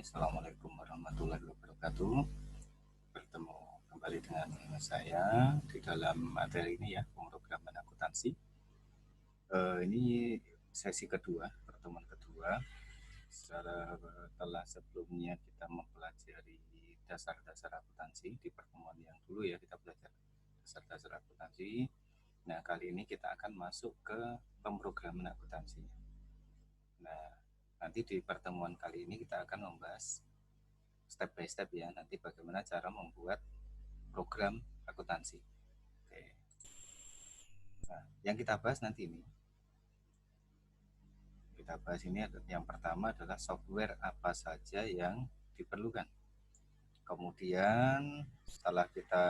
Assalamualaikum warahmatullahi wabarakatuh. Bertemu kembali dengan saya di dalam materi ini ya, pemrograman akuntansi. Ini sesi kedua, pertemuan kedua. Setelah sebelumnya kita mempelajari dasar-dasar akuntansi di pertemuan yang dulu ya, kita belajar dasar-dasar akuntansi. Nah, kali ini kita akan masuk ke pemrograman akuntansi. Nah, nanti di pertemuan kali ini kita akan membahas step by step ya, nanti bagaimana cara membuat program akuntansi. Oke. Nah, yang kita bahas nanti ini, yang pertama adalah software apa saja yang diperlukan. Kemudian setelah kita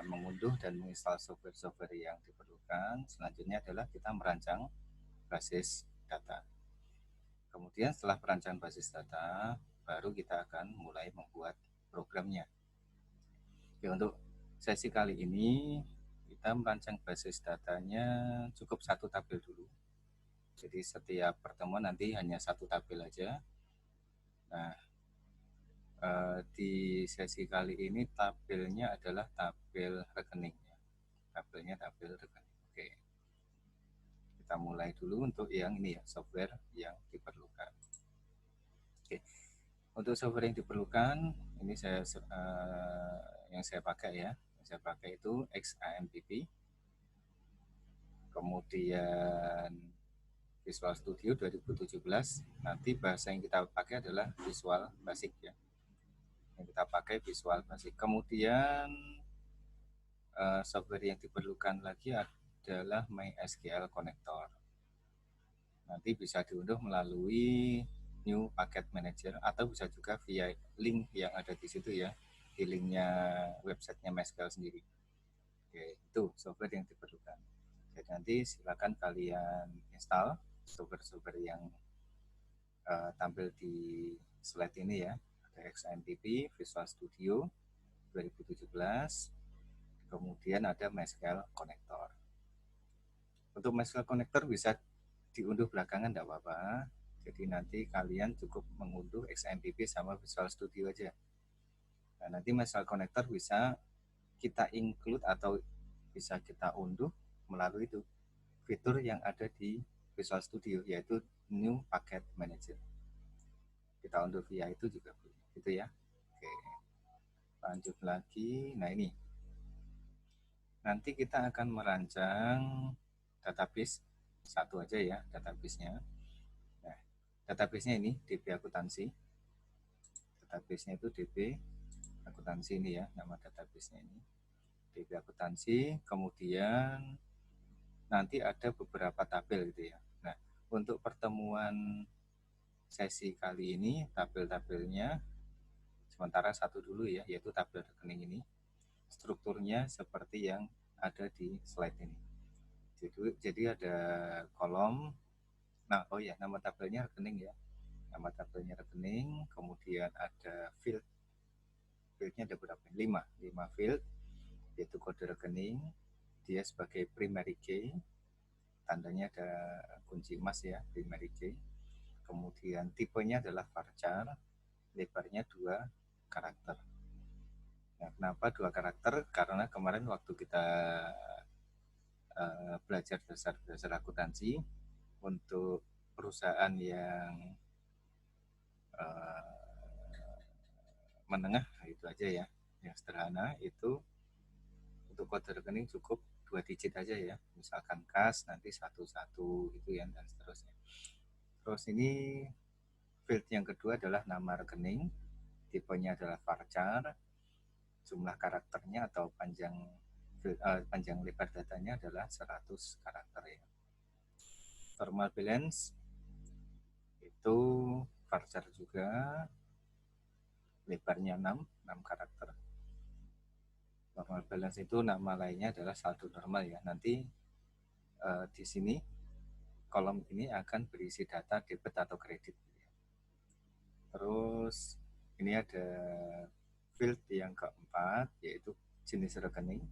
mengunduh dan menginstal software-software yang diperlukan, selanjutnya adalah kita merancang basis data. Kemudian setelah perancangan basis data, baru kita akan mulai membuat programnya. Oke, untuk sesi kali ini kita merancang basis datanya cukup satu tabel dulu. Jadi setiap pertemuan nanti hanya satu tabel aja. Nah, di sesi kali ini tabelnya adalah tabel rekening. Tabelnya tabel rekening. Oke. Kita mulai dulu untuk yang ini ya, software yang diperlukan. Oke. Untuk software yang diperlukan, ini yang saya pakai ya. Yang saya pakai itu XAMPP. Kemudian Visual Studio 2017. Nanti bahasa yang kita pakai adalah Visual Basic ya. Yang kita pakai Visual Basic. Kemudian software yang diperlukan lagi adalah MySQL Connector. Nanti bisa diunduh melalui New Packet Manager atau bisa juga via link yang ada di situ ya, di linknya websitenya MySQL sendiri. Oke, itu software yang diperlukan. Jadi nanti silakan kalian install software-software yang tampil di slide ini ya. Ada XAMPP, Visual Studio 2017, kemudian ada MySQL Connector. Untuk MySQL Connector bisa diunduh belakangan, tidak apa-apa. Jadi nanti kalian cukup mengunduh XAMPP sama Visual Studio aja. Nah, nanti MySQL Connector bisa kita include atau bisa kita unduh melalui itu fitur yang ada di Visual Studio, yaitu New Packet Manager. Kita unduh via itu juga boleh, gitu ya. Oke, lanjut lagi. Nah, ini nanti kita akan merancang database satu aja ya, database-nya. Nah, database-nya ini DB Akuntansi. Database-nya itu DB Akuntansi ini ya, nama database-nya ini. DB Akuntansi, kemudian nanti ada beberapa tabel gitu ya. Nah, untuk pertemuan sesi kali ini, tabel-tabelnya sementara satu dulu ya, yaitu tabel rekening ini. Strukturnya seperti yang ada di slide ini. Jadi ada kolom, nah oh ya, nama tabelnya rekening ya. Nama tabelnya rekening, kemudian ada field. Fieldnya ada berapa? 5 field, yaitu kode rekening, dia sebagai primary key, tandanya ada kunci emas ya, primary key. Kemudian tipenya adalah varchar, lebarnya 2 karakter. Nah, kenapa 2 karakter? Karena kemarin waktu kita belajar dasar akuntansi untuk perusahaan yang menengah, itu aja ya, yang sederhana itu untuk kode rekening cukup 2 digit aja ya, misalkan kas nanti 11 itu ya, dan seterusnya. Terus ini field yang kedua adalah nama rekening, tipenya adalah varchar, jumlah karakternya atau panjang lebar datanya adalah 100 karakter ya. Formal balance itu varchar juga, lebarnya 6 karakter. Normal balance itu nama lainnya adalah saldo normal ya. Nanti di sini kolom ini akan berisi data debit atau kredit. Terus ini ada field yang keempat, yaitu jenis rekening.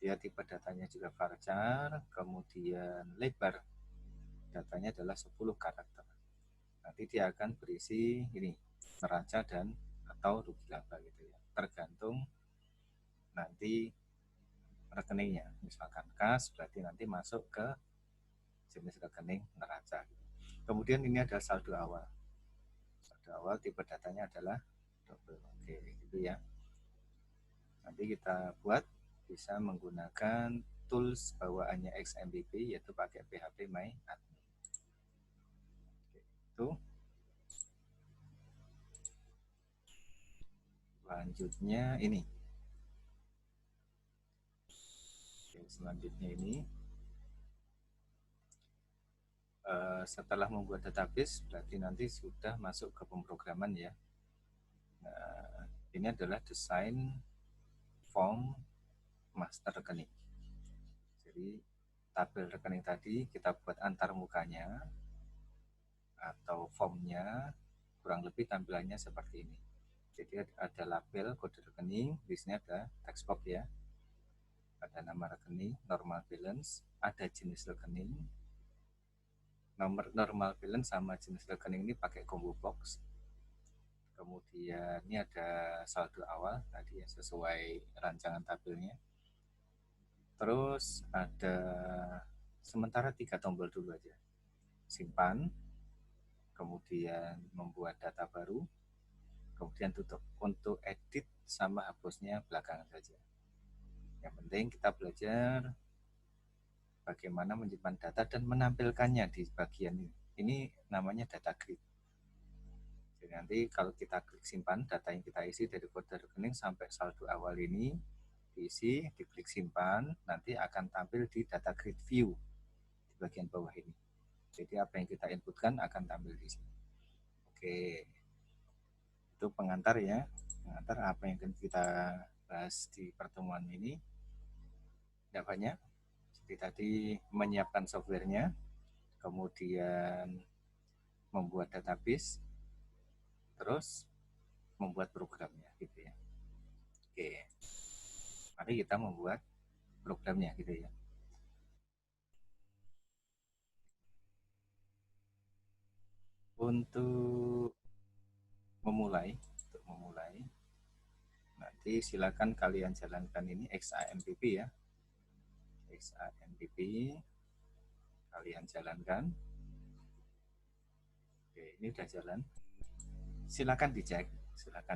Dia tipe datanya juga varchar, kemudian lebar datanya adalah 10 karakter. Nanti dia akan berisi ini, neraca dan atau rugi laba gitu ya. Tergantung nanti rekeningnya. Misalkan kas berarti nanti masuk ke jenis rekening neraca. Kemudian ini ada saldo awal. Saldo awal tipe datanya adalah double. Oke, gitu ya. Nanti kita buat bisa menggunakan tools bawaannya XMPP yaitu pakai PHP My Admin. Oke, itu. Selanjutnya ini. Oke, selanjutnya ini setelah membuat database berarti nanti sudah masuk ke pemrograman ya. Nah, ini adalah desain form master rekening. Jadi tabel rekening tadi kita buat antar mukanya atau formnya kurang lebih tampilannya seperti ini. Jadi ada label kode rekening, di sini ada text box ya, ada nama rekening, normal balance, ada jenis rekening, nomor normal balance sama jenis rekening ini pakai combo box. Kemudian ini ada saldo awal tadi ya sesuai rancangan tabelnya. Terus ada sementara 3 tombol dulu aja. Simpan, kemudian membuat data baru, kemudian tutup. Untuk edit sama hapusnya belakangan saja. Yang penting kita belajar bagaimana menyimpan data dan menampilkannya di bagian ini. Ini namanya data grid. Jadi nanti kalau kita klik simpan, data yang kita isi dari kode rekening sampai saldo awal ini diisi, diklik simpan, nanti akan tampil di data grid view di bagian bawah ini. Jadi apa yang kita inputkan akan tampil di sini. Oke, itu pengantar ya, pengantar apa yang kita bahas di pertemuan ini. Tidak banyak, seperti tadi menyiapkan softwarenya, kemudian membuat database, terus membuat programnya gitu ya. Oke, mari kita membuat programnya gitu ya. Untuk memulai nanti silakan kalian jalankan ini XAMPP ya. XAMPP kalian jalankan. Oke, ini udah jalan. Silakan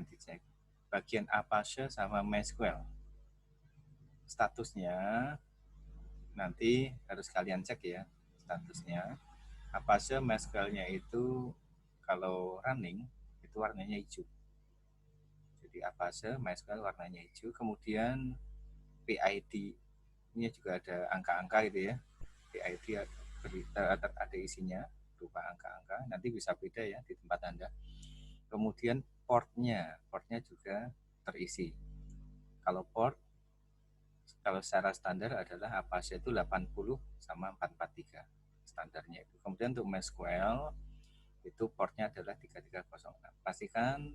dicek bagian Apache sama MySQL. Statusnya nanti harus kalian cek ya statusnya. Apache MySQL-nya itu kalau running itu warnanya hijau. Jadi Apache MySQL warnanya hijau, kemudian PID-nya juga ada angka-angka gitu ya. PID ada isinya berupa angka-angka, nanti bisa beda ya di tempat Anda. Kemudian portnya juga terisi. Kalau secara standar adalah Apache itu 80 sama 443 standarnya itu. Kemudian untuk MySQL itu portnya adalah 3306. Pastikan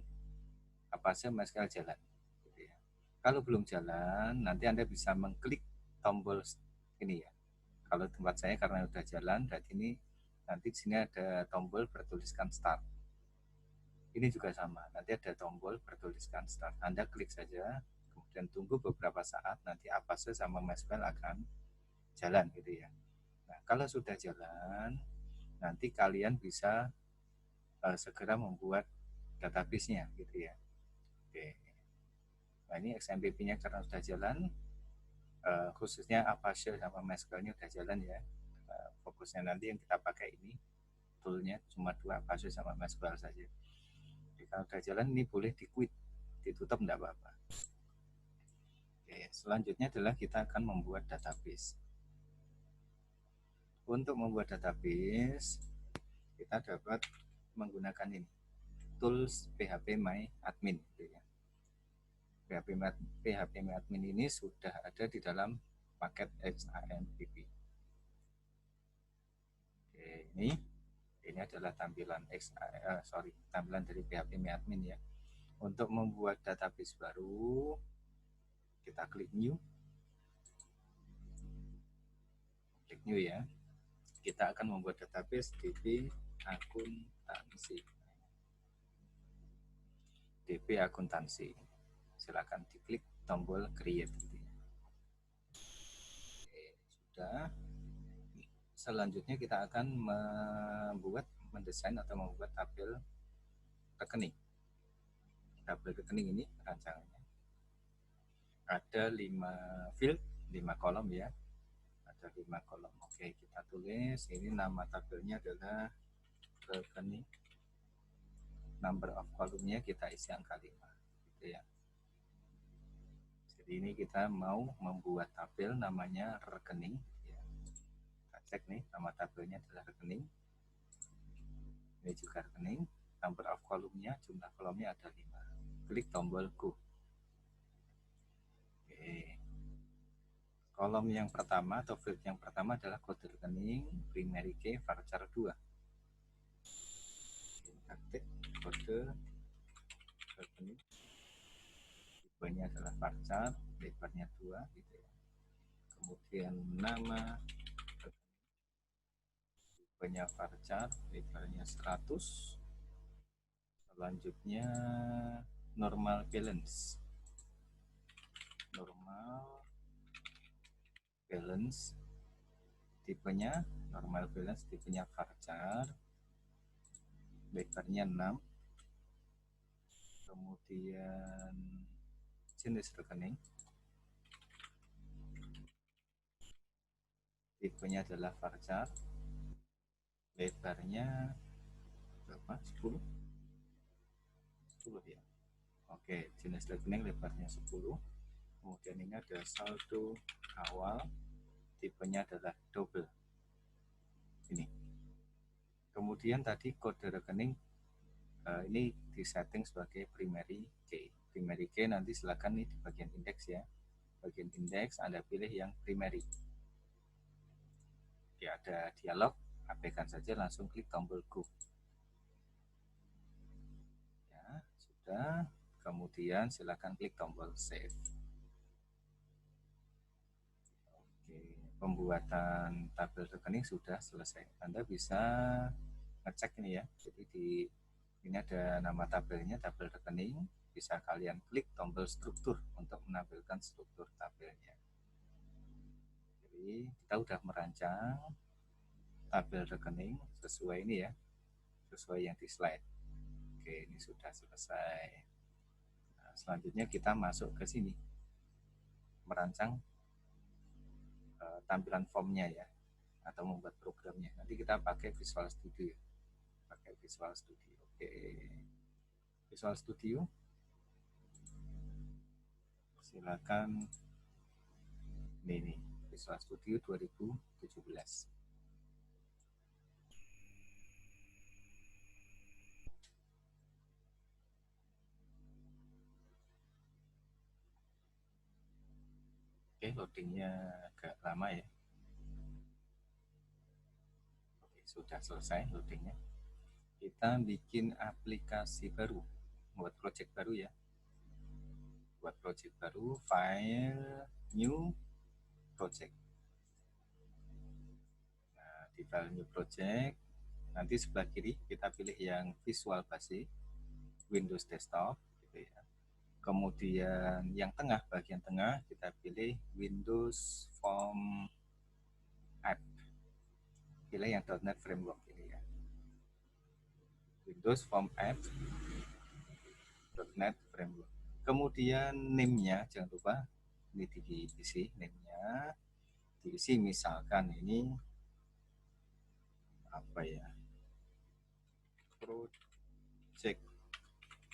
Apache MySQL jalan. Gitu ya. Kalau belum jalan, nanti Anda bisa mengklik tombol ini ya. Kalau tempat saya karena udah jalan, dan ini nanti di sini ada tombol bertuliskan start. Ini juga sama, nanti ada tombol bertuliskan start. Anda klik saja, kemudian tunggu beberapa saat, nanti Apache sama MySQL akan jalan gitu ya. Nah, kalau sudah jalan, nanti kalian bisa segera membuat database-nya gitu ya. Oke. Nah, ini XMPP-nya karena sudah jalan, khususnya Apache sama MySQL-nya sudah jalan ya. Fokusnya nanti yang kita pakai ini toolnya cuma 2, Apache sama MySQL saja. Jadi kalau sudah jalan ini boleh di-quit, ditutup enggak apa-apa. Oke, selanjutnya adalah kita akan membuat database. Untuk membuat database, kita dapat menggunakan ini, tools PHP My Admin. Gitu ya. PHP My Admin ini sudah ada di dalam paket XAMPP. Oke, ini adalah tampilan tampilan dari PHP My Admin ya. Untuk membuat database baru, kita klik new ya. Kita akan membuat database DB akuntansi. DP akuntansi. Silakan diklik tombol create. Oke, sudah. Selanjutnya kita akan mendesain atau membuat tabel rekening. Tabel rekening ini rancangannya ada 5 field, 5 kolom ya. Ada 5 kolom. Oke, kita tulis. Ini nama tabelnya adalah rekening. Number of kolomnya kita isi angka 5. Gitu ya. Jadi ini kita mau membuat tabel namanya rekening. Ya. Kita cek nih, nama tabelnya adalah rekening. Ini juga rekening. Number of kolomnya, jumlah kolomnya ada 5. Klik tombol Go. Oke. Kolom yang pertama atau field yang pertama adalah kode rekening primary key varchar 2. Kita klik kode rekening. Tipenya adalah varchar, lebarnya 2 gitu ya. Kemudian nama tipenya varchar, lebarnya 100. Selanjutnya normal balance. Normal balance tipenya normal balance, tipenya varchar, lebarnya 6. Kemudian jenis rekening, tipenya adalah varchar, lebarnya berapa? 10 ya. Oke, jenis rekening lebarnya 10. Kemudian ini ada saldo awal, tipenya adalah double. Ini. Kemudian tadi kode rekening ini disetting sebagai primary key. Primary key nanti silakan nih di bagian indeks ya. Bagian indeks Anda pilih yang primary. Ya, ada dialog, abaikan saja, langsung klik tombol Go. Ya, sudah. Kemudian silakan klik tombol Save. Oke, pembuatan tabel rekening sudah selesai. Anda bisa ngecek ini ya. Jadi ini ada nama tabelnya, tabel rekening. Bisa kalian klik tombol struktur untuk menampilkan struktur tabelnya. Jadi kita sudah merancang tabel rekening sesuai ini ya, sesuai yang di slide. Oke, ini sudah selesai. Nah, selanjutnya kita masuk ke sini, merancang tampilan formnya ya, atau membuat programnya. Nanti kita pakai Visual Studio, pakai Visual Studio. Oke, Visual Studio, silakan. Ini Visual Studio 2017. Oke, loadingnya agak lama ya. Oke, sudah selesai loadingnya. Kita bikin aplikasi baru, buat project baru ya. Buat project baru, file, new project. Nah, di file new project, nanti sebelah kiri kita pilih yang Visual Basic, Windows Desktop, gitu ya. Kemudian yang tengah, bagian tengah kita pilih Windows Form App. Pilih yang .NET Framework ini ya. Windows Form App .NET Framework. Kemudian name-nya jangan lupa ini diisi, name-nya diisi, misalkan ini apa ya, project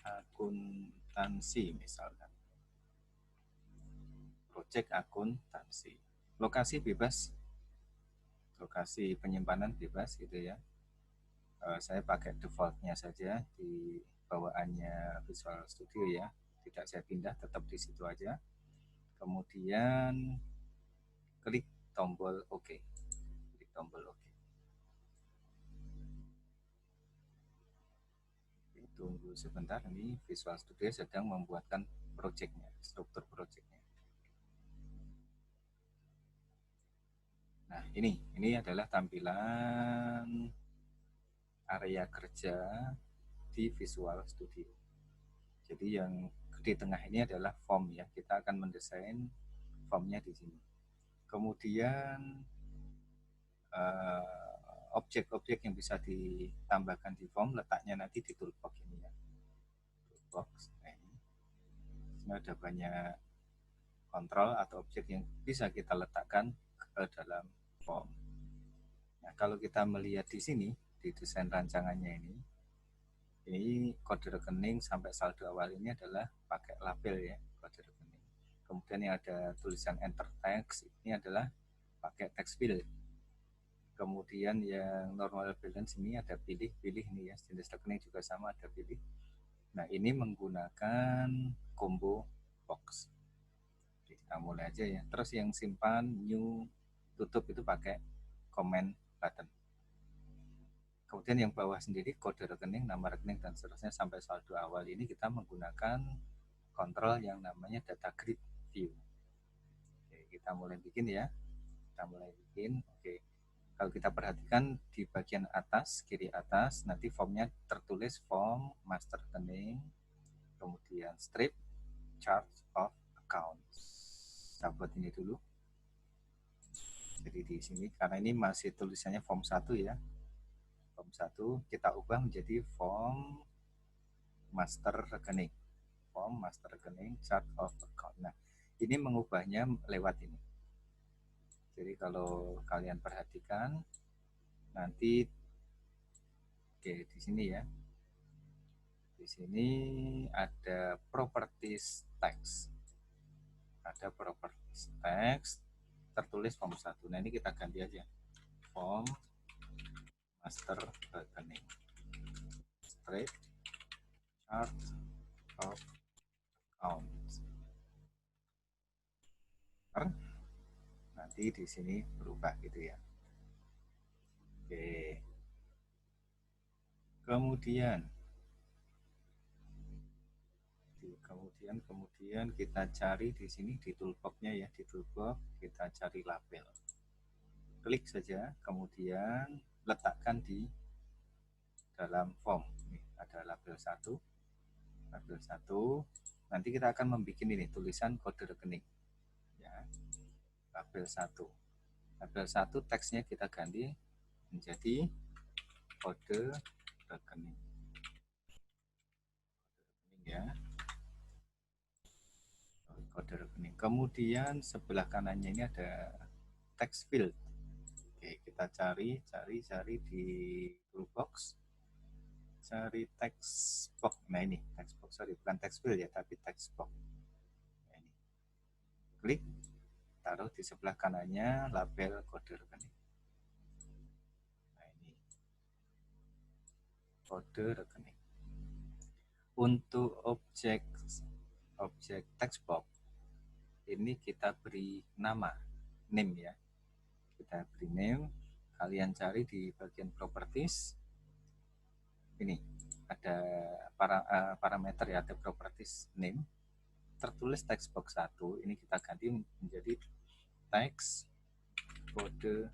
akuntansi misalkan, project akuntansi. Lokasi bebas, lokasi penyimpanan bebas gitu ya. Saya pakai defaultnya saja di bawaannya Visual Studio ya, tidak saya pindah, tetap di situ aja. Kemudian klik tombol OK, klik tombol OK. Tunggu sebentar, ini Visual Studio sedang membuatkan projectnya, struktur projectnya. Nah, ini adalah tampilan area kerja di Visual Studio. Jadi yang di tengah ini adalah form ya. Kita akan mendesain formnya di sini. Kemudian objek-objek yang bisa ditambahkan di form letaknya nanti di toolbox ini ya. Toolbox. Nah, ini ada banyak kontrol atau objek yang bisa kita letakkan ke dalam form. Nah, kalau kita melihat di sini di desain rancangannya ini kode rekening sampai saldo awal ini adalah pakai label ya, kode rekening. Kemudian yang ada tulisan enter text ini adalah pakai text field. Kemudian yang normal balance ini ada pilih-pilih nih ya, jenis rekening juga sama ada pilih. Nah, ini menggunakan combo box. Jadi kita mulai aja ya. Terus yang simpan, new, tutup itu pakai comment button. Kemudian yang bawah sendiri kode rekening, nama rekening dan seterusnya sampai saldo awal ini kita menggunakan kontrol yang namanya data grid view. Oke, kita mulai bikin ya. Kita mulai bikin. Oke. Kalau kita perhatikan di bagian atas, kiri atas, nanti formnya tertulis form master rekening, kemudian strip chart of accounts. Kita buat ini dulu. Jadi di sini karena ini masih tulisannya form 1 ya. Form 1 kita ubah menjadi form master rekening. Form master rekening chart of account. Nah, ini mengubahnya lewat ini. Jadi kalau kalian perhatikan nanti oke di sini ya. Di sini ada properties text. Ada properties text tertulis form 1. Nah, ini kita ganti aja. Form master rekening. Straight chart of accounts. Nanti di sini berubah gitu ya. Oke. Kemudian kita cari di sini di toolbox-nya ya, di toolbox kita cari label. Klik saja, kemudian letakkan di dalam form. Ini ada label 1. Label 1. Nanti kita akan membuat ini tulisan kode rekening. Ya. Label 1. Label 1 teksnya kita ganti menjadi kode rekening. Ya. Kode rekening. Kemudian sebelah kanannya ini ada text field. Oke, kita cari di toolbox. Cari text box. Nah, ini text box, sorry, bukan text field ya, tapi text box. Nah, ini. Klik, taruh di sebelah kanannya label kode rekening. Nah, ini kode rekening. Untuk objek text box ini kita beri nama, name ya. Kita beri name, kalian cari di bagian properties. Ini ada parameter ya, ada properties name. Tertulis text box 1, ini kita ganti menjadi text kode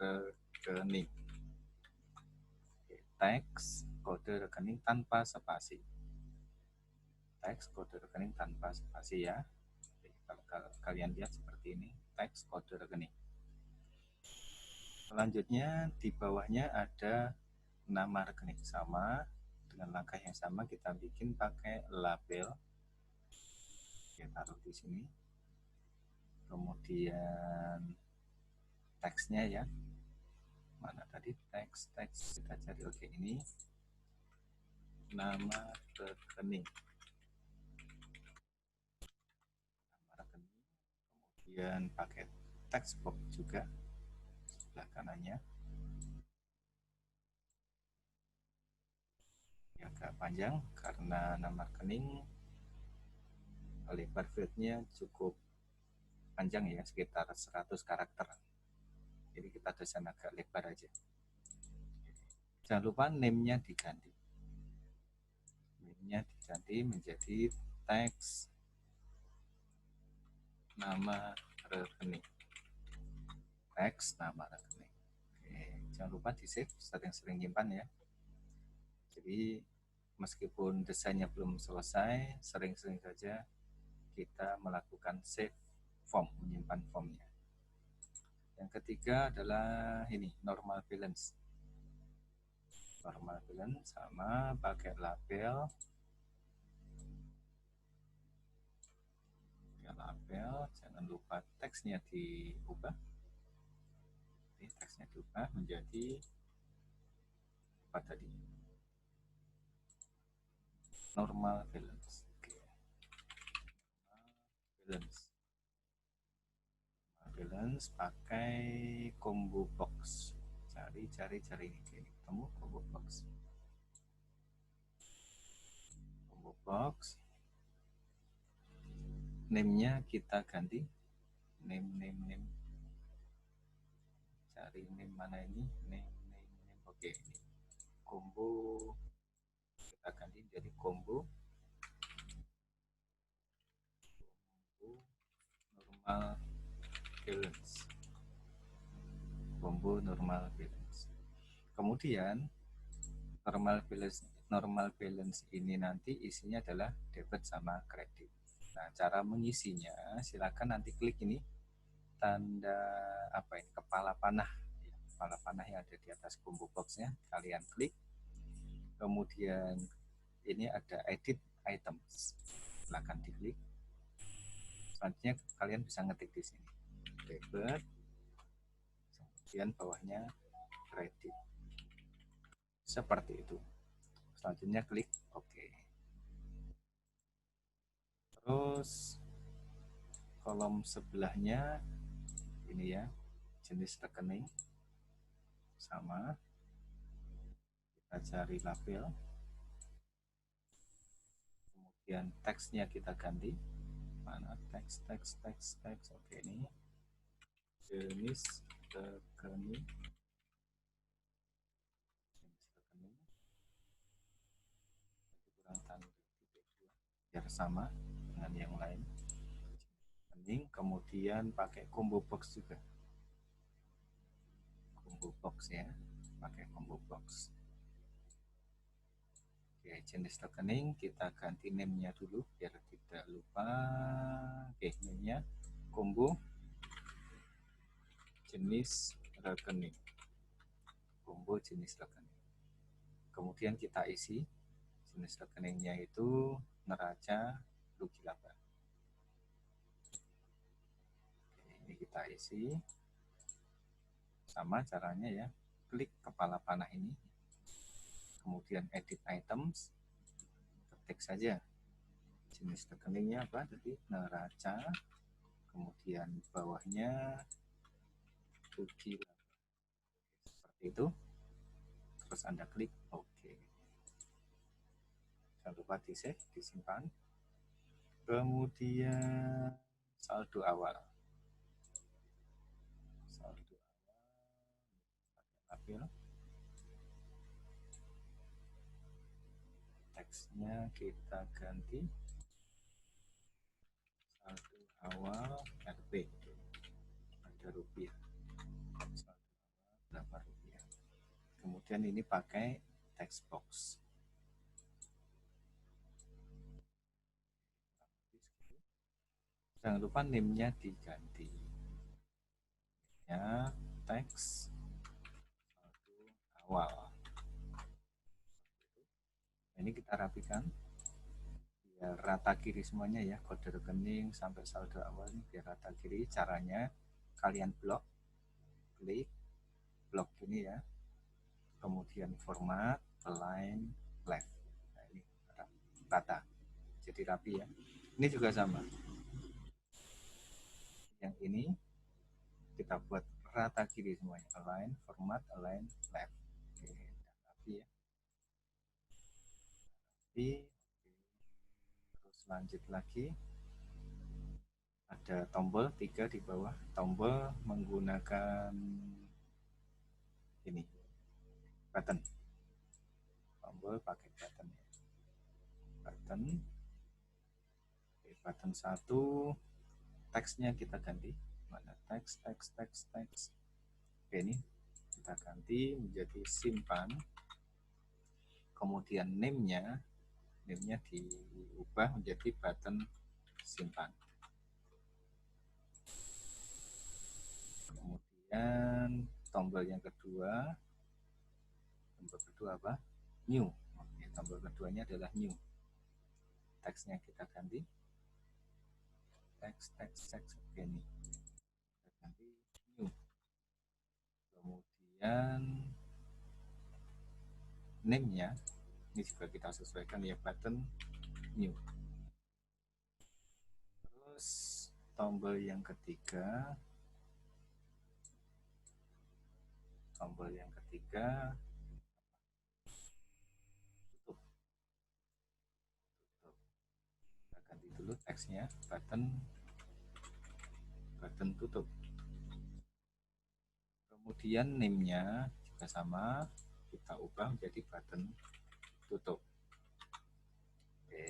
rekening. Text kode rekening tanpa spasi. Teks kode rekening tanpa spasi ya. Kalau kalian lihat seperti ini, teks kode rekening. Selanjutnya di bawahnya ada nama rekening, sama dengan langkah yang sama kita bikin pakai label. Kita taruh di sini. Kemudian teksnya ya. Mana tadi teks kita cari, oke, ini nama rekening. Kemudian pakai text box juga sebelah kanannya. Ya, agak panjang karena nama rekening lebar fieldnya cukup panjang ya, sekitar 100 karakter. Jadi kita desain agak lebar aja. Jangan lupa name-nya diganti. Name-nya diganti menjadi teks nama rekening. Teks nama rekening. Oke, jangan lupa di save, sering-sering nyimpan ya. Jadi meskipun desainnya belum selesai, sering-sering saja kita melakukan save form, menyimpan formnya. Yang ketiga adalah ini, normal balance. Normal balance sama pakai label. Label, jangan lupa teksnya diubah. Teksnya diubah menjadi apa tadi? Normal balance. Oke. Balance. Balance pakai combo box. Cari ini. Ketemu combo box. Combo box. Name-nya kita ganti. Name. Cari name mana ini? Name. Oke, ini. Combo kita ganti jadi combo normal balance. Combo normal balance. Kemudian normal balance ini nanti isinya adalah debit sama kredit. Nah, cara mengisinya silakan nanti klik ini tanda apa ini, kepala panah. Kepala panah yang ada di atas combo boxnya, kalian klik. Kemudian ini ada edit items, silakan diklik. Selanjutnya kalian bisa ngetik di sini debit, kemudian bawahnya kredit, seperti itu. Selanjutnya klik OK. Terus kolom sebelahnya ini ya, jenis rekening sama, kita cari label, kemudian teksnya kita ganti. Mana teks? Oke, ini jenis rekening, kurang tanda biar sama dengan yang lain. Kemudian pakai combo box juga, combo box ya, pakai combo box. Oke, jenis rekening kita ganti name-nya dulu biar tidak lupa. Oke, name-nya combo jenis rekening, combo jenis rekening. Kemudian kita isi jenis rekeningnya itu neraca rugi laba. Ini kita isi sama caranya ya, klik kepala panah ini, kemudian edit items, ketik saja jenis rekeningnya apa tadi, neraca, kemudian bawahnya rugi laba, seperti itu. Terus Anda klik OK. Jangan lupa di save, disimpan. Kemudian saldo awal, label, teksnya kita ganti saldo awal RP, ada rupiah, saldo awal berapa rupiah. Kemudian ini pakai text box. Jangan lupa name-nya diganti ya, teks saldo awal. Ini kita rapikan biar rata kiri semuanya ya, kode rekening sampai saldo awal ini biar rata kiri. Caranya kalian blok, klik blok ini ya, kemudian format, align, left. Nah, ini rata, jadi rapi ya. Ini juga sama, yang ini kita buat rata kiri semuanya, align, format, align, left. Oke, rapi ya, rapi. Terus lanjut lagi, ada tombol 3 di bawah, tombol menggunakan ini button, tombol pakai button ya, button. Oke, button 1, teksnya kita ganti, mana teks. Oke, ini kita ganti menjadi simpan, kemudian name-nya diubah menjadi button simpan. Kemudian tombol kedua apa? New. Oke, tombol keduanya adalah new. Teksnya kita ganti. Teks. Oke, ini. Kita ganti new. Kemudian name-nya ini juga kita sesuaikan ya, button new. Terus tombol yang ketiga tutup. Kita ganti dulu teksnya, button tutup. Kemudian name-nya juga sama, kita ubah menjadi button tutup. Oke.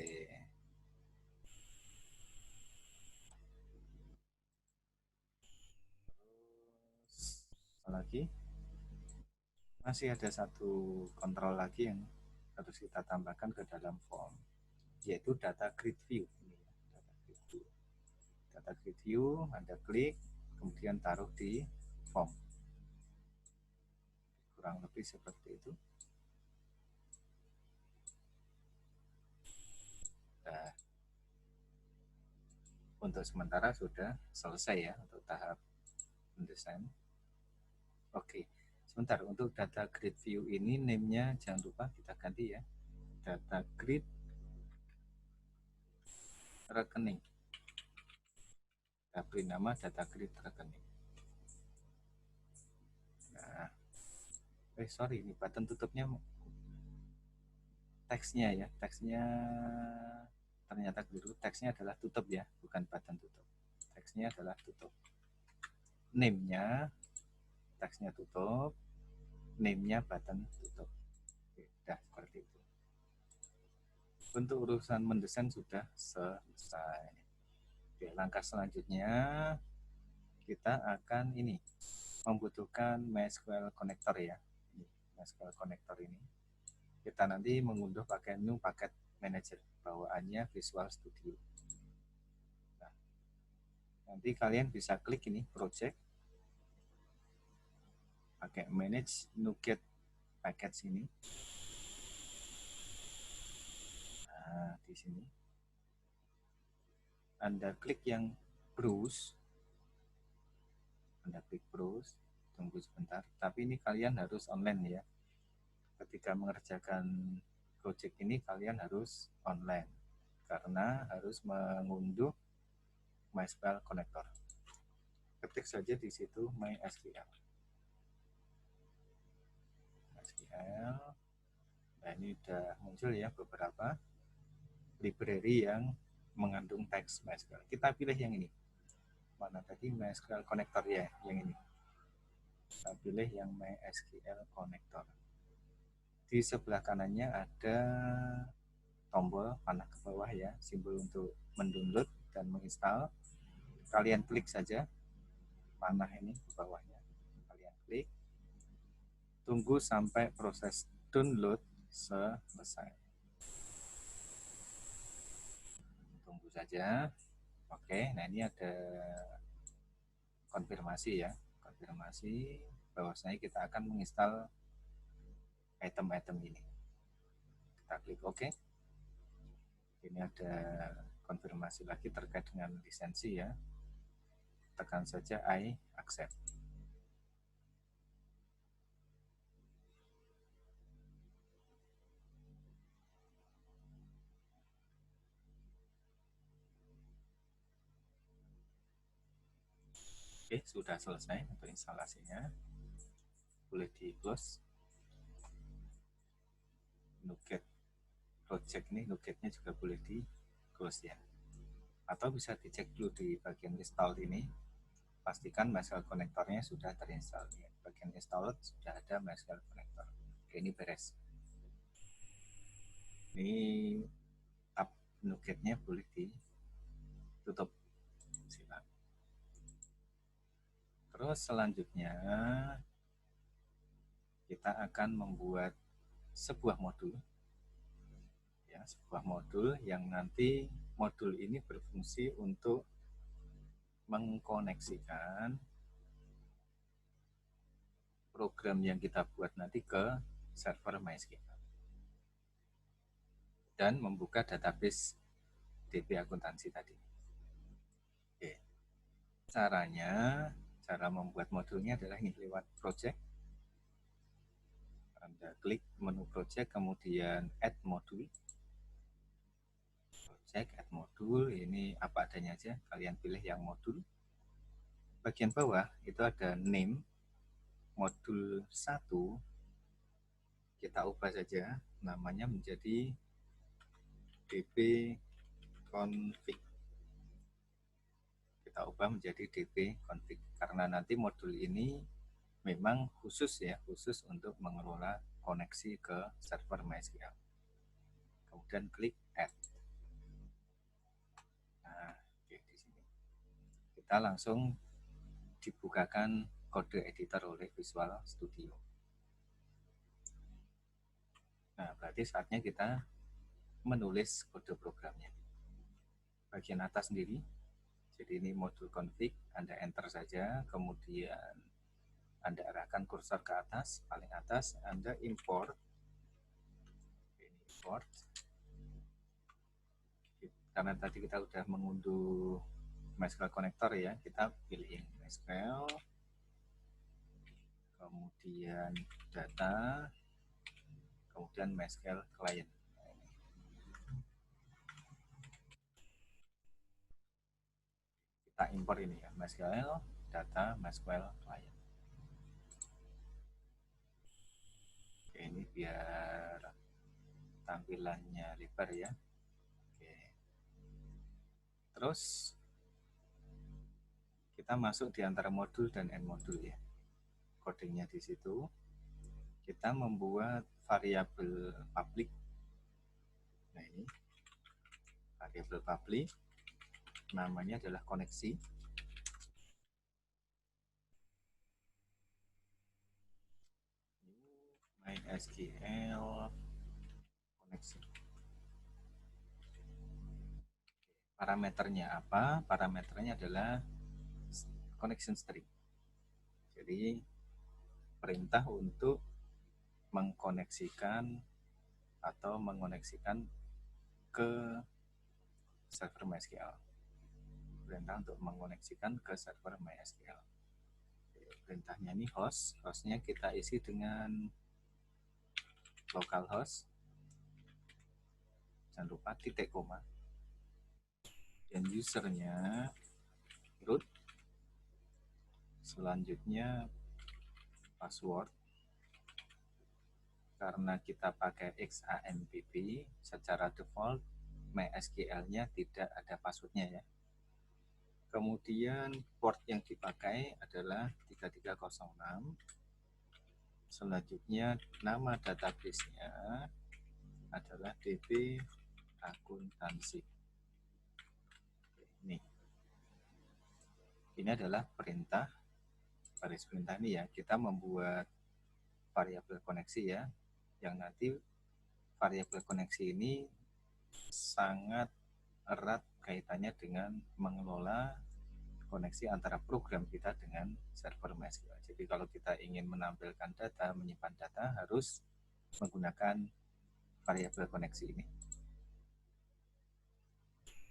Terus lagi masih ada satu kontrol lagi yang harus kita tambahkan ke dalam form, yaitu data grid view. Data grid view, Anda klik, kemudian taruh di form. Kurang lebih seperti itu. Nah, untuk sementara sudah selesai ya untuk tahap mendesain. Oke, sebentar, untuk data grid view ini name-nya jangan lupa kita ganti ya. Data grid rekening. Kita beri nama data grid rekening. Nah, sorry, ini button tutupnya teksnya ya. Teksnya ternyata keliru. Teksnya adalah tutup ya, bukan button tutup. Teksnya adalah tutup. Name-nya teksnya tutup, name-nya button tutup. Oke, sudah seperti itu. Untuk urusan mendesain sudah selesai. Oke, langkah selanjutnya kita akan membutuhkan MySQL connector ya. MySQL connector ini kita nanti mengunduh pakai new packet manager, bawaannya Visual Studio. Nah, nanti kalian bisa klik ini project, pakai manage NuGet package ini. Nah, di sini Anda klik yang browse, tunggu sebentar, tapi ini kalian harus online ya. Ketika mengerjakan project ini kalian harus online karena harus mengunduh MySQL connector. Ketik saja di situ MySQL. Nah, ini sudah muncul ya beberapa library yang mengandung teks MySQL. Kita pilih yang ini. Mana tadi MySQL connector ya, yang ini. Kita pilih yang MySQL connector. Di sebelah kanannya ada tombol panah ke bawah ya, simbol untuk mendownload dan menginstal. Kalian klik saja panah ini ke bawahnya. Kalian klik. Tunggu sampai proses download selesai. Tunggu saja. Oke, nah ini ada konfirmasi ya. Konfirmasi bahwasanya kita akan menginstal item-item ini. Kita klik OK. Ini ada konfirmasi lagi terkait dengan lisensi ya. Tekan saja I accept. Oke, sudah selesai untuk instalasinya. Boleh di close. NuGet project ini, NuGet-nya juga boleh di close ya. Atau bisa dicek dulu di bagian install ini. Pastikan MySQL connector-nya sudah terinstall. Ya. Bagian install sudah ada MySQL connector. Oke, ini beres. Ini tab NuGet-nya boleh ditutup. Silakan. Terus selanjutnya kita akan membuat sebuah modul sebuah modul yang nanti modul ini berfungsi untuk mengkoneksikan program yang kita buat nanti ke server MySQL dan membuka database DB akuntansi tadi. Oke. Cara membuat modulnya adalah ini lewat project. Anda klik menu project, kemudian add modul. Project, add modul, ini apa adanya aja, kalian pilih yang modul. Bagian bawah itu ada name, modul 1, kita ubah saja, namanya menjadi DB config. Kita ubah menjadi DB config, karena nanti modul ini memang khusus untuk mengelola koneksi ke server MySQL. Kemudian klik add. Nah, oke, di sini kita langsung dibukakan kode editor oleh Visual Studio. Nah, berarti saatnya kita menulis kode programnya. Bagian atas sendiri, jadi ini modul config, Anda enter saja, kemudian Anda arahkan kursor ke atas, paling atas, Anda import. Karena tadi kita sudah mengunduh MySQL Connector ya, kita pilih MySQL, kemudian data, kemudian MySQL client. Kita import ini ya, MySQL data, MySQL client. Oke, ini biar tampilannya lebar ya. Oke. Terus kita masuk di antara modul dan end modul ya. Codingnya di situ. Kita membuat variabel public. Nah ini variabel public, namanya adalah koneksi. MySQL koneksi. Parameternya apa? Parameternya adalah connection string. Jadi perintah untuk mengkoneksikan atau mengoneksikan ke server MySQL. Perintah untuk mengoneksikan ke server MySQL. Perintahnya ini hostnya kita isi dengan localhost, jangan lupa titik koma, dan usernya root, selanjutnya password. Karena kita pakai XAMPP, secara default MySQL-nya tidak ada passwordnya ya. Kemudian port yang dipakai adalah 3306. Selanjutnya nama database-nya adalah DB akuntansi. Ini adalah perintah, baris perintah ini ya, kita membuat variabel koneksi ya, yang nanti variabel koneksi ini sangat erat kaitannya dengan mengelola koneksi antara program kita dengan server MySQL. Jadi kalau kita ingin menampilkan data, menyimpan data, harus menggunakan variabel koneksi ini.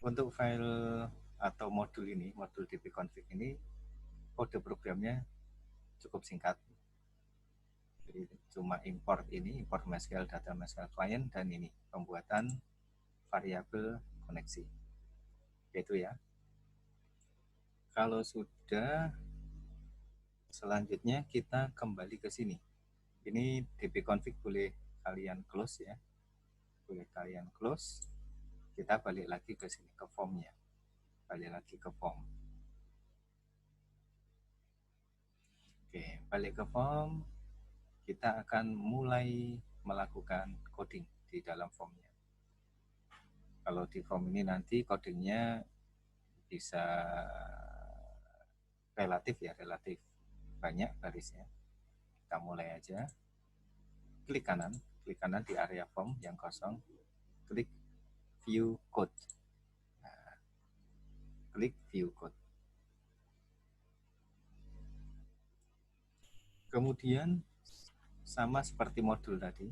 Untuk file atau modul ini, modul dbconfig ini, kode programnya cukup singkat. Jadi cuma import ini, import MySQL data MySQL client, dan ini pembuatan variabel koneksi. Itu ya. Kalau sudah, selanjutnya kita kembali ke sini. Ini dbconfig boleh kalian close ya. Boleh kalian close. Kita balik lagi ke sini, ke formnya. Balik lagi ke form. Oke, balik ke form. Kita akan mulai melakukan coding di dalam formnya. Kalau di form ini nanti codingnya bisa relatif banyak barisnya. Kita mulai aja. Klik kanan di area form yang kosong, klik view code. Nah, klik view code. Kemudian sama seperti modul tadi,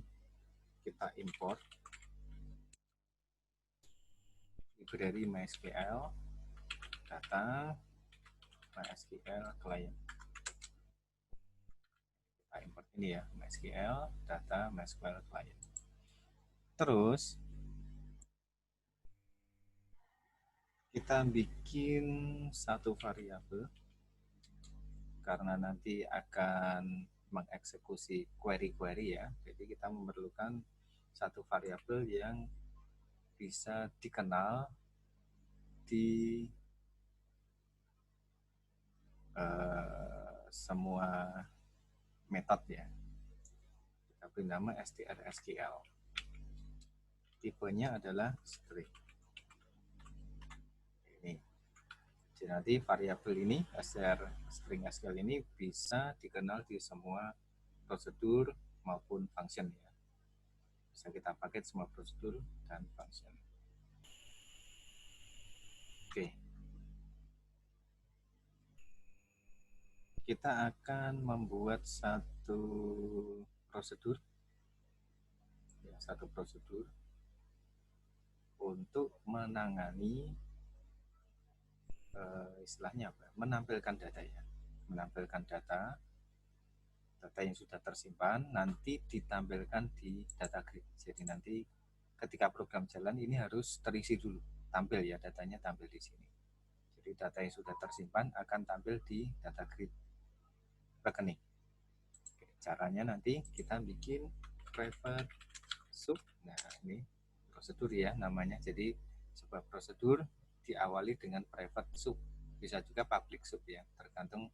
kita import library MySQL, data, MySQL client. Kita import ini ya, MySQL, data, MySQL client. Terus kita bikin satu variabel karena nanti akan mengeksekusi query-query ya. Jadi kita memerlukan satu variabel yang bisa dikenal di semua metode ya. Kita beri nama strSQL. Tipenya adalah string. Ini. Jadi nanti variabel ini, string SQL ini bisa dikenal di semua prosedur maupun function ya. Bisa kita pakai semua prosedur dan function. Oke. Kita akan membuat satu prosedur untuk menangani istilahnya apa? Menampilkan data ya. Menampilkan data yang sudah tersimpan nanti ditampilkan di data grid. Jadi nanti ketika program jalan ini harus terisi dulu, tampil ya, datanya tampil di sini. Jadi data yang sudah tersimpan akan tampil di data grid rekening. Oke, caranya nanti kita bikin private sub. Nah, ini prosedur ya namanya. Jadi sebuah prosedur diawali dengan private sub. Bisa juga public sub ya, tergantung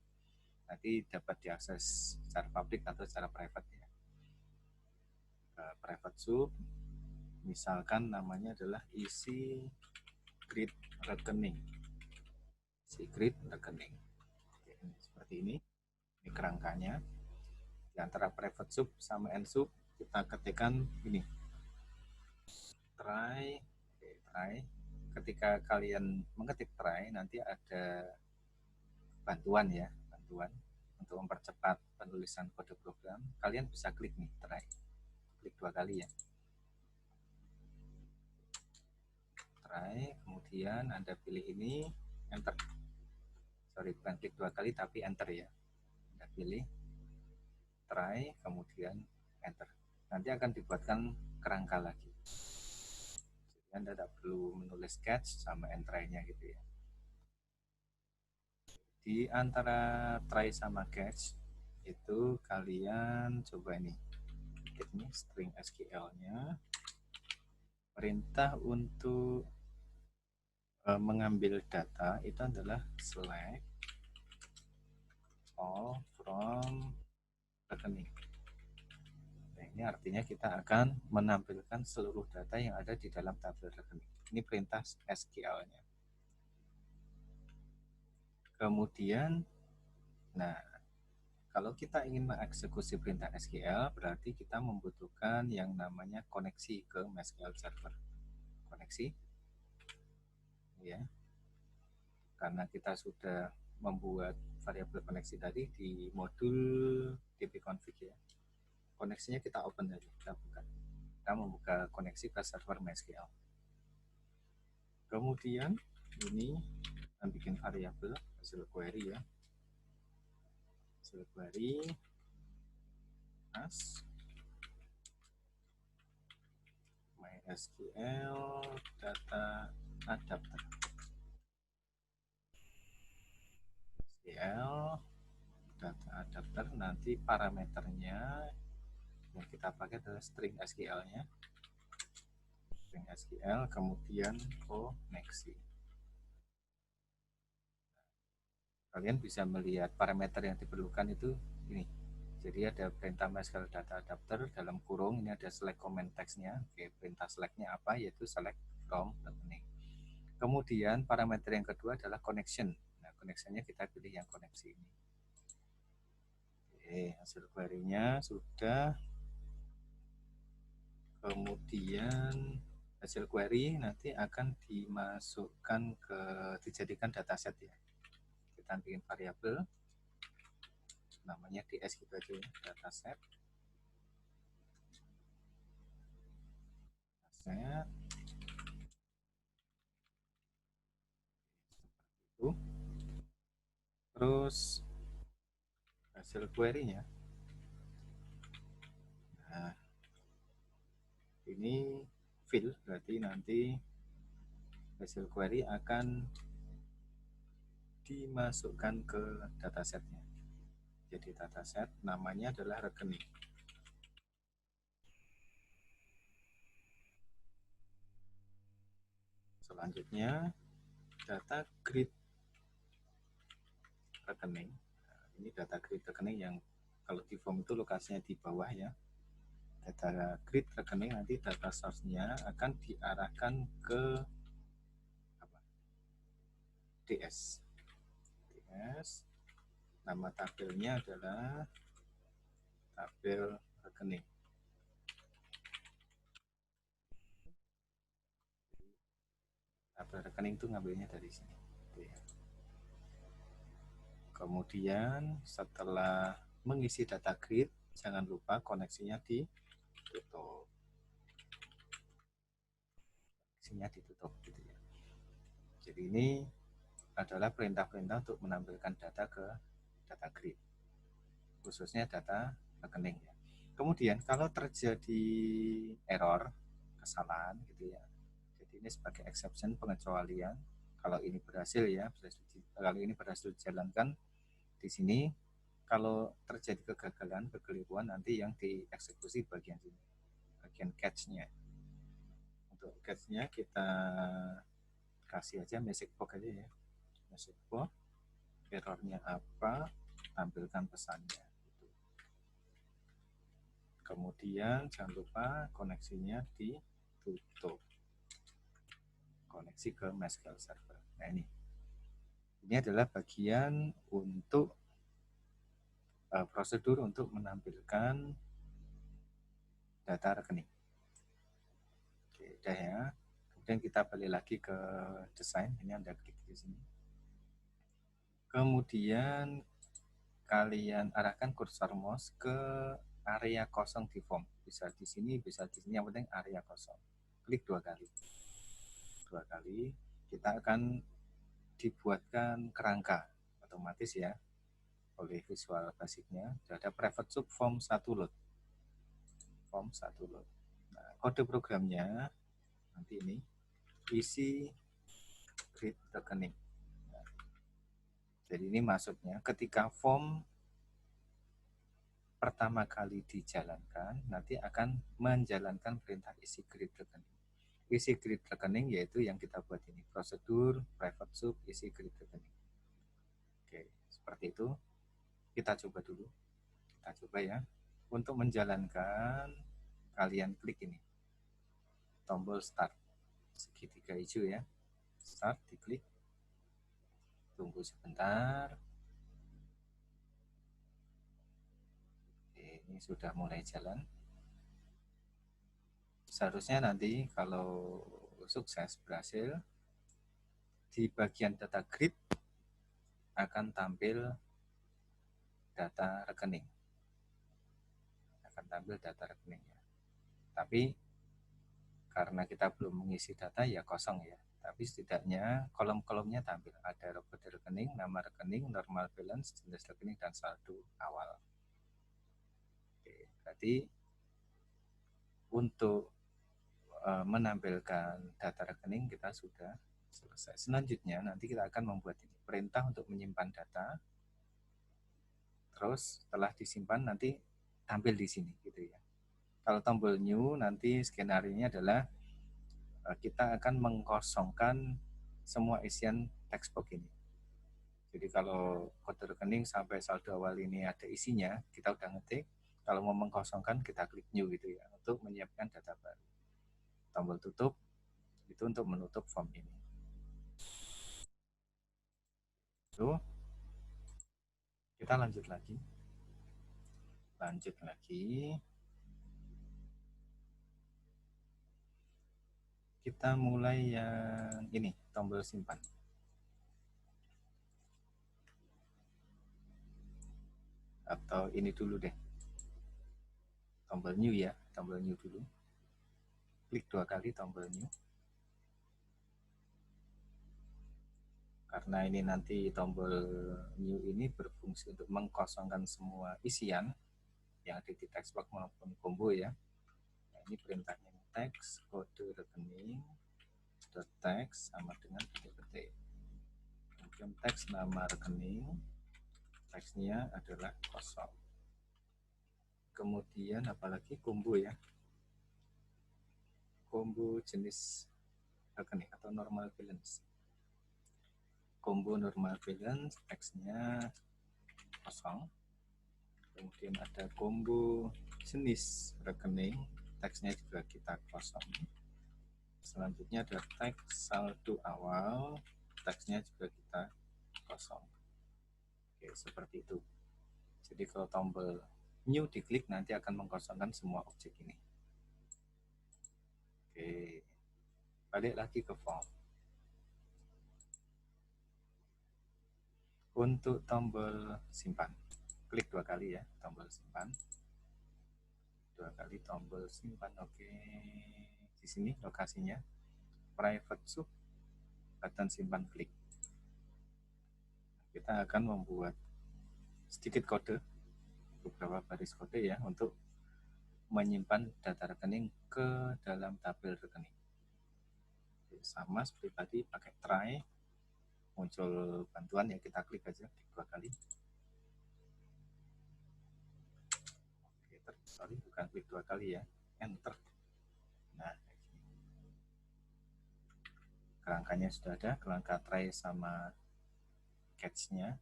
nanti dapat diakses secara publik atau secara private ya. Private sub misalkan namanya adalah isi grid rekening. Isi grid rekening. Oke, seperti ini. Ini kerangkanya. Di antara private sub sama end sub kita ketikkan ini. Try. Ketika kalian mengetik try nanti ada bantuan ya, untuk mempercepat penulisan kode program. Kalian bisa klik nih try, klik 2 kali ya, try, kemudian Anda pilih ini, enter. Sorry, bukan klik 2 kali tapi enter ya. Anda pilih try, kemudian enter. Nanti akan dibuatkan kerangka lagi. Jadi Anda tidak perlu menulis catch sama enter-nya gitu ya. Di antara try sama catch itu kalian coba ini string SQL-nya, perintah untuk mengambil data itu adalah select all from rekening. Nah, ini artinya kita akan menampilkan seluruh data yang ada di dalam tabel rekening. Ini perintah SQL-nya. Kemudian, nah, kalau kita ingin mengeksekusi perintah SQL, berarti kita membutuhkan yang namanya koneksi ke MySQL server. Koneksi, ya. Karena kita sudah membuat variabel koneksi tadi di modul dbconfig ya. Koneksinya kita open tadi, kita buka. Kita membuka koneksi ke server MySQL. Kemudian ini kita bikin variabel hasil query ya. Hasil query as MySQL data adapter. SQL data adapter, nanti parameternya yang kita pakai adalah string SQL-nya. String SQL, kemudian koneksi. Kalian bisa melihat parameter yang diperlukan itu ini. Jadi ada perintah MySQL data adapter dalam kurung, ini ada select comment text-nya. Oke, perintah select-nya apa? Yaitu select from rekening. Kemudian parameter yang kedua adalah connection. Nah, connection-nya kita pilih yang koneksi ini. Oke, hasil query-nya sudah. Kemudian Hasil query nanti akan dimasukkan dijadikan dataset ya. Kita bikin variabel namanya ds gitu aja ya, dataset. Itu. Terus hasil query-nya. Nah, ini fill, berarti nanti hasil query akan dimasukkan ke datasetnya. Jadi dataset namanya adalah rekening. Selanjutnya data grid rekening. Nah, ini data grid rekening yang kalau di form itu lokasinya di bawah ya. Data grid rekening nanti data source-nya akan diarahkan ke apa? DS. DS. Nama tabelnya adalah tabel rekening. Tabel rekening itu ngambilnya dari sini. Kemudian setelah mengisi data grid, jangan lupa koneksinya ditutup. Koneksinya ditutup gitu ya. Jadi ini adalah perintah-perintah untuk menampilkan data ke data grid, khususnya data rekening ya. Kemudian kalau terjadi error, kesalahan gitu ya. Jadi ini sebagai exception, pengecualian. Kalau ini berhasil ya, kalau ini berhasil dijalankan di sini, kalau terjadi kegagalan, kekeliruan nanti yang dieksekusi bagian sini, bagian catch-nya. Untuk catch-nya kita kasih aja message box aja ya. Message box, errornya apa, tampilkan pesannya. Kemudian jangan lupa koneksinya ditutup. Koneksi ke MySQL Server. Nah ini adalah bagian untuk prosedur untuk menampilkan data rekening. Oke, udah ya. Kemudian kita balik lagi ke desain. Ini Anda klik di sini. Kemudian kalian arahkan kursor mouse ke area kosong di form. Bisa di sini, bisa di sini. Yang penting area kosong. Klik 2 kali. 2 kali. Kita akan dibuatkan kerangka otomatis ya oleh Visual Basicnya. Ada private sub form 1 load. Form 1 load. Nah, kode programnya nanti ini isi grid rekening. Nah, jadi ini maksudnya ketika form pertama kali dijalankan, nanti akan menjalankan perintah isi grid rekening. Isi grid rekening yaitu yang kita buat ini, prosedur private sub isi grid rekening. Oke, seperti itu. Kita coba dulu. Kita coba ya. Untuk menjalankan, kalian klik ini. Tombol start. Segitiga hijau ya. Start, diklik. Tunggu sebentar. Oke, ini sudah mulai jalan. Seharusnya nanti kalau sukses berhasil, di bagian data grid akan tampil data rekening. Akan tampil data rekeningnya. Tapi karena kita belum mengisi data ya kosong ya. Tapi setidaknya kolom-kolomnya tampil. Ada kode rekening, nama rekening, normal balance, jenis rekening, dan saldo awal. Oke, berarti untuk menampilkan data rekening kita sudah selesai. Selanjutnya nanti kita akan membuat ini perintah untuk menyimpan data. Terus setelah disimpan nanti tampil di sini gitu ya. Kalau tombol new nanti skenario-nya adalah kita akan mengkosongkan semua isian text box ini. Jadi kalau kode rekening sampai saldo awal ini ada isinya, kita udah ngetik. Kalau mau mengkosongkan kita klik new gitu ya untuk menyiapkan data baru. Tombol tutup itu untuk menutup form ini. Lalu kita lanjut lagi. Lanjut lagi. Kita mulai yang ini, tombol simpan. Atau ini dulu deh, tombol new ya, tombol new dulu. Klik 2 kali tombol new. Karena ini nanti tombol new ini berfungsi untuk mengkosongkan semua isian yang ada di textbox maupun combo ya. Nah, ini perintahnya text kode rekening text sama dengan ketik. Kemudian teks nama rekening, teksnya adalah kosong. Kemudian apalagi combo ya, combo jenis rekening atau normal balance. Combo normal balance, teksnya kosong. Kemudian ada combo jenis rekening, teksnya juga kita kosong. Selanjutnya ada teks saldo awal, teksnya juga kita kosong. Oke, seperti itu. Jadi kalau tombol new diklik nanti akan mengkosongkan semua objek ini. Oke, balik lagi ke form. Untuk tombol simpan, klik 2 kali ya, tombol simpan. 2 kali tombol simpan. Oke, di sini lokasinya private sub, button simpan klik. Kita akan membuat sedikit kode, beberapa baris kode ya, untuk menyimpan data rekening ke dalam tabel rekening. Sama seperti tadi, pakai try, muncul bantuan ya, kita klik aja, klik 2 kali. Oke, sorry, bukan klik 2 kali ya, enter. Nah, kerangkanya sudah ada, kerangka try sama catch-nya.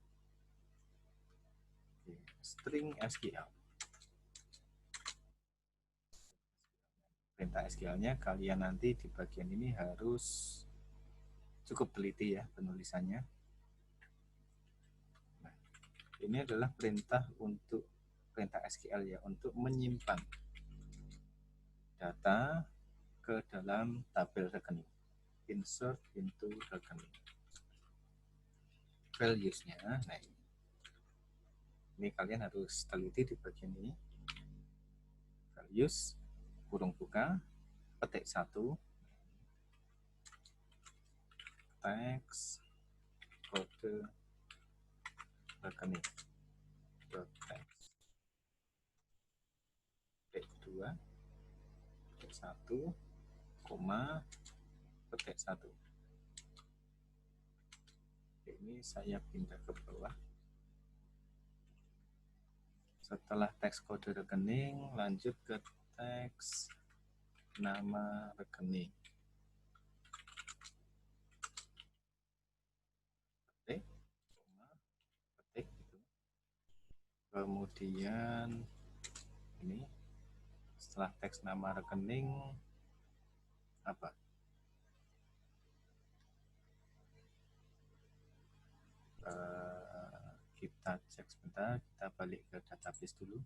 String SQL. Perintah SQL-nya kalian nanti di bagian ini harus cukup teliti ya penulisannya. Nah, ini adalah perintah untuk perintah SQL ya, untuk menyimpan data ke dalam tabel rekening. Insert into rekening. Values-nya, nah ini kalian harus teliti di bagian ini. Values, kurung buka, petik 1, teks kode rekening teks, petik 2, petik 1, koma, petik 1. Ini saya pindah ke bawah. Setelah teks kode rekening, lanjut ke teks nama rekening. Petik, petik gitu. Kemudian ini setelah teks nama rekening apa? Kita cek sebentar, kita balik ke database dulu.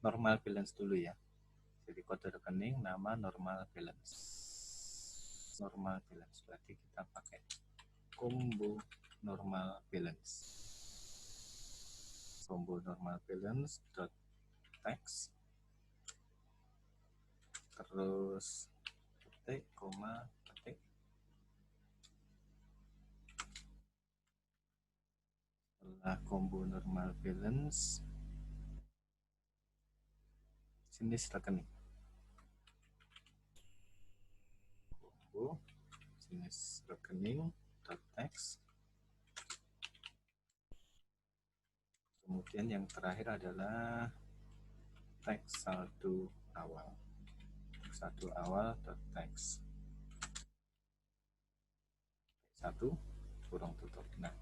Normal balance dulu ya. Jadi kode rekening, nama normal balance. Normal balance berarti kita pakai combo normal balance. Combo normal balance dot text, terus petik, koma, petik. Setelah combo normal balance, jenis rekening. Combo jenis rekening dot text. Kemudian yang terakhir adalah teks saldo awal. Saldo awal dot text. 1 kurung tutup. Nah,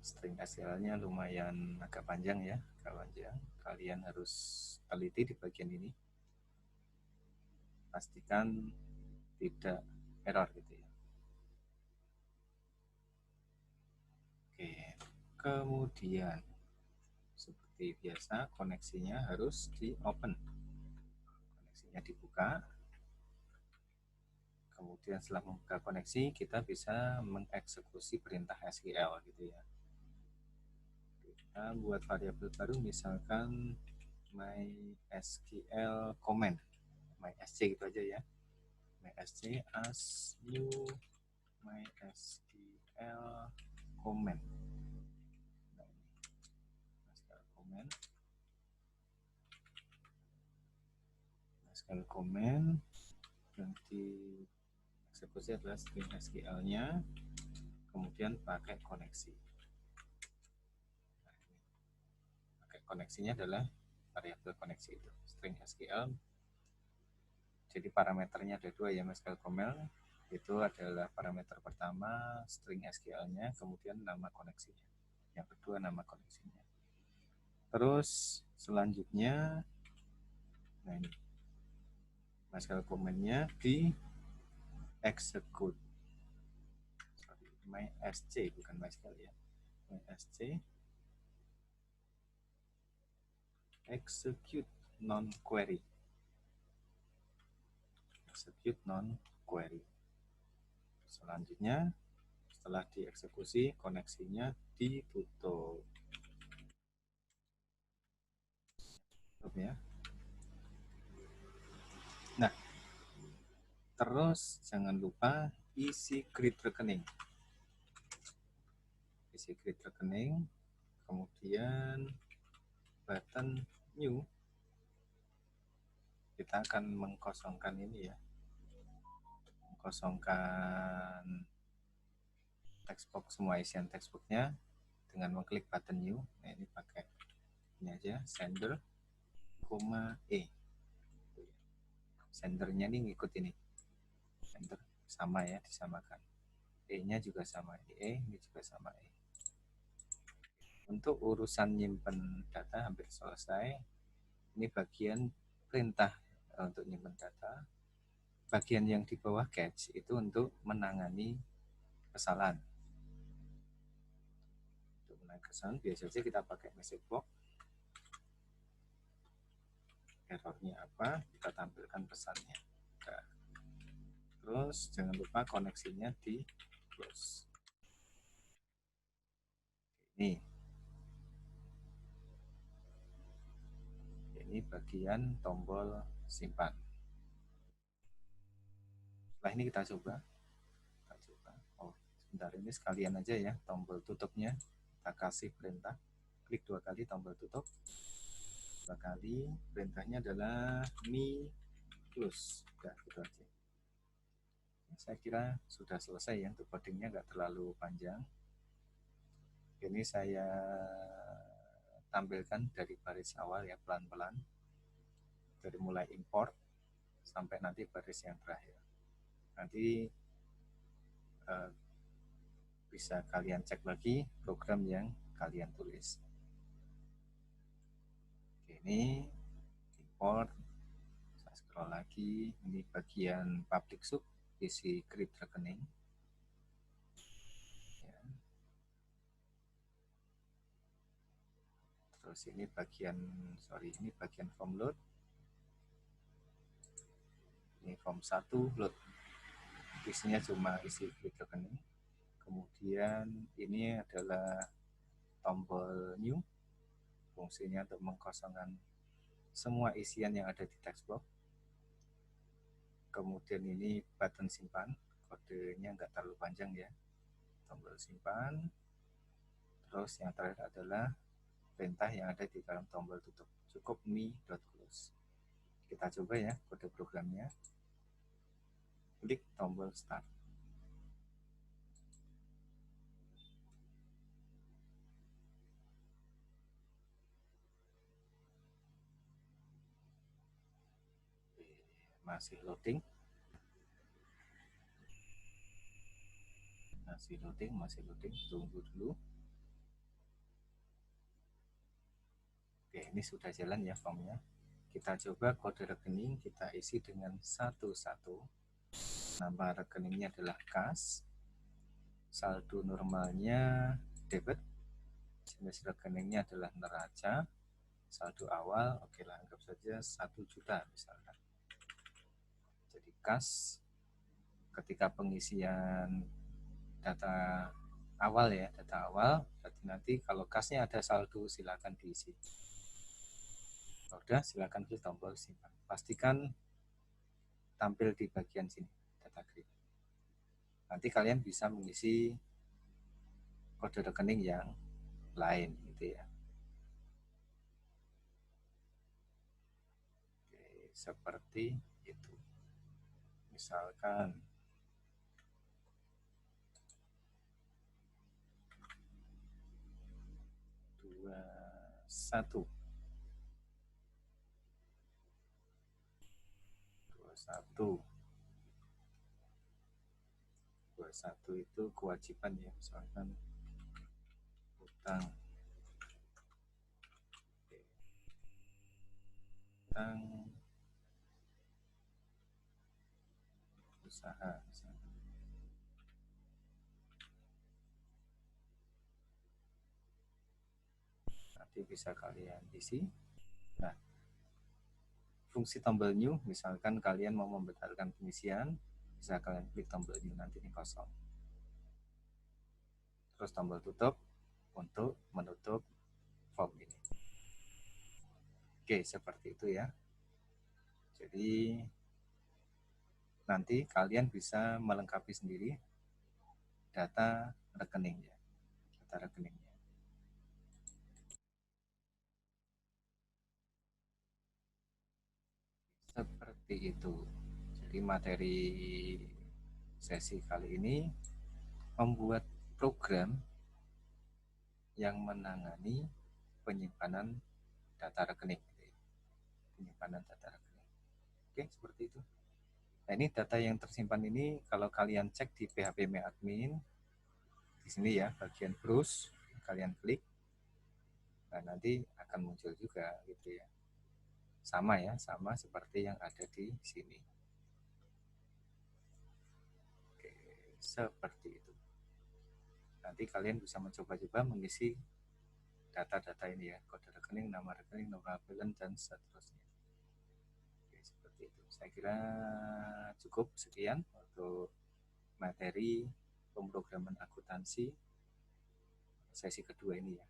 string SQL-nya lumayan agak panjang ya, agak panjang. Kalian harus teliti di bagian ini. Pastikan tidak error gitu ya. Oke, kemudian seperti biasa koneksinya harus di open. Koneksinya dibuka. kemudian setelah membuka koneksi kita bisa mengeksekusi perintah SQL gitu ya. Kita buat variabel baru misalkan MySQL comment, MySC gitu aja ya. MySC as new MySQL comment. MySQL comment. MySQL comment yang dieksekusi adalah string SQL-nya, kemudian pakai koneksi. Pakai koneksinya adalah variabel koneksi itu, string SQL. Jadi parameternya ada dua ya, MySQL comment itu adalah parameter pertama string SQL-nya, kemudian nama koneksinya. Yang kedua nama koneksinya. Terus selanjutnya, nah ini MySQL comment-nya di execute. Sorry, MySC bukan MySQL ya. MySC execute non-query. Execute non-query. Selanjutnya, setelah dieksekusi, koneksinya ditutup. Tutup ya. Nah, terus jangan lupa isi grid rekening. Isi grid rekening, kemudian button new. Kita akan mengkosongkan ini ya. Mengkosongkan textbox, semua isian textbooknya dengan mengklik button new. Nah, ini pakai ini aja, sender, E. Sendernya ini ngikut ini. Sender sama ya, disamakan. E-nya juga sama, ini juga sama E. Untuk urusan nyimpen data hampir selesai. Ini bagian perintah untuk nyimpen data. Bagian yang di bawah catch itu untuk menangani kesalahan. Untuk menangani kesalahan biasanya kita pakai message box. Errornya apa, kita tampilkan pesannya. Nah, terus jangan lupa koneksinya di close. Ini bagian tombol simpan. Setelah ini kita coba. Oh, sebentar, ini sekalian aja ya tombol tutupnya. Kita kasih perintah. Klik 2 kali tombol tutup. 2 kali. Perintahnya adalah mi close. Udah gitu aja. Saya kira sudah selesai ya, untuk codingnya nggak terlalu panjang. Ini saya tampilkan dari baris awal ya, pelan-pelan. Dari mulai import sampai nanti baris yang terakhir. Nanti bisa kalian cek lagi program yang kalian tulis. Oke, ini import. Saya scroll lagi. Ini bagian public sub, isi grid rekening. Ya. Terus ini bagian, ini bagian form load. Ini form 1 load. Isinya cuma isi grid rekening. Kemudian ini adalah tombol new, fungsinya untuk mengkosongkan semua isian yang ada di textbox. Kemudian ini button simpan, kodenya nggak terlalu panjang ya, tombol simpan. Terus yang terakhir adalah perintah yang ada di dalam tombol tutup, cukup mi.close. Kita coba ya kode programnya. Klik tombol start. Masih loading. Masih loading, tunggu dulu. Oke, ini sudah jalan ya formnya. Kita coba kode rekening, kita isi dengan satu-satu. Nama rekeningnya adalah kas. Saldo normalnya debit. Jenis rekeningnya adalah neraca. Saldo awal, oke lah, anggap saja 1 juta misalkan. Jadi kas ketika pengisian data awal ya, data awal, berarti nanti kalau kasnya ada saldo silakan diisi. Sudah, silakan klik tombol simpan. Pastikan tampil di bagian sini, data grid. Nanti kalian bisa mengisi kode rekening yang lain gitu ya. Oke, seperti itu. Misalkan 21 21 itu kewajiban ya, misalkan utang usaha misalkan. Nanti bisa kalian isi. Nah, fungsi tombol new, misalkan kalian mau membatalkan pengisian, bisa kalian klik tombol new, nanti ini kosong. Terus tombol tutup untuk menutup form ini. Oke, seperti itu ya. Jadi nanti kalian bisa melengkapi sendiri data rekeningnya. Data rekeningnya. Seperti itu. Jadi materi sesi kali ini membuat program yang menangani penyimpanan data rekening. Penyimpanan data rekening. Oke, seperti itu. Nah, ini data yang tersimpan ini kalau kalian cek di PHP admin di sini ya, bagian browse, kalian klik. Nah, nanti akan muncul juga gitu ya. Sama ya, sama seperti yang ada di sini. Oke, seperti itu. Nanti kalian bisa mencoba-coba mengisi data-data ini ya, kode rekening, nama rekening, nomor balance, dan seterusnya. Oke, seperti itu. Saya kira cukup sekian untuk materi pemrograman akuntansi sesi kedua ini ya.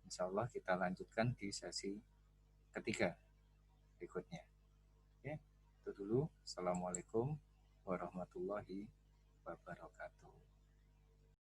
Insya Allah kita lanjutkan di sesi ketiga berikutnya. Oke, itu dulu. Assalamualaikum warahmatullahi wabarakatuh.